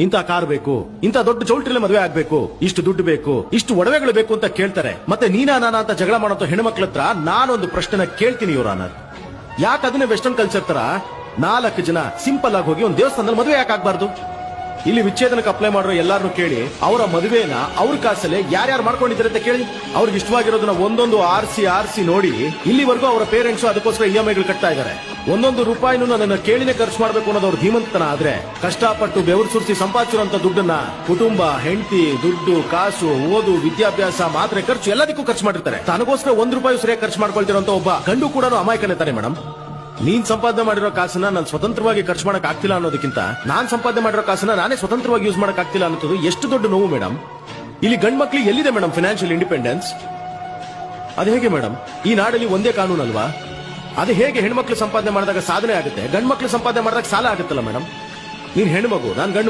ಇಂಥ ಕಾರ್ ಬೇಕು, ಇಂಥ ದೊಡ್ಡ ಚೌಲ್ಟ್ರಿಲೆ ಮದುವೆ ಆಗ್ಬೇಕು, ಇಷ್ಟು ದುಡ್ಡು ಬೇಕು, ಇಷ್ಟು ಒಡವೆಗಳು ಬೇಕು ಅಂತ ಕೇಳ್ತಾರೆ. ಮತ್ತೆ ನೀನಾ ನಾನಾ ಅಂತ ಜಗಳ ಮಾಡೋ ಹೆಣ್ಮಕ್ಳ ಹತ್ರ ನಾನೊಂದು ಪ್ರಶ್ನೆ ಕೇಳ್ತೀನಿ ಯುವರ್ ಆನರ್. ಯಾಕೆ ಅದನ್ನೇ ವೆಸ್ಟರ್ನ್ ಕಲ್ಚರ್ ತರ 4 ಜನ ಸಿಂಪಲ್ ಆಗಿ ಹೋಗಿ ಒಂದು ದೇವಸ್ಥಾನದಲ್ಲಿ ಮದುವೆ ಯಾಕೆ ಆಗ್ಬಾರ್ದು? ಇಲ್ಲಿ ವಿಚ್ಛೇದನಕ್ಕೆ ಅಪ್ಲೈ ಮಾಡೋ ಎಲ್ಲಾರನ್ನು ಕೇಳಿ ಅವರ ಮದುವೆನ ಅವ್ರ ಕಾಸಲ್ಲೇ ಯಾರ್ಯಾರು ಮಾಡ್ಕೊಂಡಿದ್ದಾರೆ ಅಂತ ಕೇಳಿ ಅವ್ರಿಗೆ ಇಷ್ಟವಾಗಿರೋದನ್ನ ಒಂದೊಂದು ಆರ್ಸಿ ನೋಡಿ ಇಲ್ಲಿವರೆಗೂ ಅವರ ಪೇರೆಂಟ್ಸ್ ಅದಕ್ಕೋಸ್ಕರ EMIಗಳು ಕಟ್ತಾ ಇದ್ದಾರೆ. ಒಂದೊಂದು ರೂಪಾಯಿನೂ ನನ್ನ ಕೇಳಿನೇ ಖರ್ಚು ಮಾಡಬೇಕು ಅನ್ನೋದು ಅವ್ರ ಧೀಮಂತನ ಆದ್ರೆ ಕಷ್ಟಪಟ್ಟು ಬೆವರು ಸುರಿಸಿ ಸಂಪಾದಿಸಿರುವಂತ ದುಡ್ಡನ್ನ ಕುಟುಂಬ, ಹೆಂಡತಿ, ದುಡ್ಡು, ಕಾಸು, ಓದು, ವಿದ್ಯಾಭ್ಯಾಸ, ಮಾತ್ರೆ ಖರ್ಚು ಎಲ್ಲದಕ್ಕೂ ಖರ್ಚು ಮಾಡಿರ್ತಾರೆ. ತನಗೋಸ್ಕರ 1 ರೂಪಾಯಿ ಸರಿಯಾಗಿ ಖರ್ಚು ಮಾಡ್ಕೊಳ್ತಿರೋಂತ ಒಬ್ಬ ಗಂಡು ಕೂಡ ಅಮಾಯಕನೇ ತಾನೆ ಮೇಡಮ್. ನೀನ್ ಸಂಪಾದನೆ ಮಾಡಿರೋ ಕಾಸನ್ನ ನಾನು ಸ್ವತಂತ್ರವಾಗಿ ಖರ್ಚು ಮಾಡಕ್ ಆಗ್ತಿಲ್ಲ ಅನ್ನೋದಕ್ಕಿಂತ ನಾನ್ ಸಂಪಾದನೆ ಮಾಡಿರೋ ಕಾಸನ್ನ ನಾನೇ ಸ್ವತಂತ್ರವಾಗಿ ಯೂಸ್ ಮಾಡಕ್ ಆಗ್ತಿಲ್ಲ ಅನ್ನೋದು ಎಷ್ಟು ದೊಡ್ಡ ನೋವು ಮೇಡಮ್. ಇಲ್ಲಿ ಗಂಡ್ ಮಕ್ಳಿಗೆ ಎಲ್ಲಿದೆ ಮೇಡಮ್ ಫಿನಾನ್ಷಿಯಲ್ ಇಂಡಿಪೆಂಡೆನ್ಸ್? ಅದು ಹೇಗೆ ಮೇಡಮ್? ಈ ನಾಡಲ್ಲಿ ಒಂದೇ ಕಾನೂನು ಅಲ್ವಾ? ಅದು ಹೇಗೆ ಹೆಣ್ಮಕ್ಳು ಸಂಪಾದನೆ ಮಾಡಿದಾಗ ಸಾಧನೆ ಆಗುತ್ತೆ, ಗಂಡ್ ಮಕ್ಳು ಸಂಪಾದನೆ ಮಾಡಿದಾಗ ಸಾಲ ಆಗುತ್ತಲ್ಲ ಮೇಡಮ್? ನೀನ್ ಹೆಣ್ಮಗು, ನಾನ್ ಗಂಡು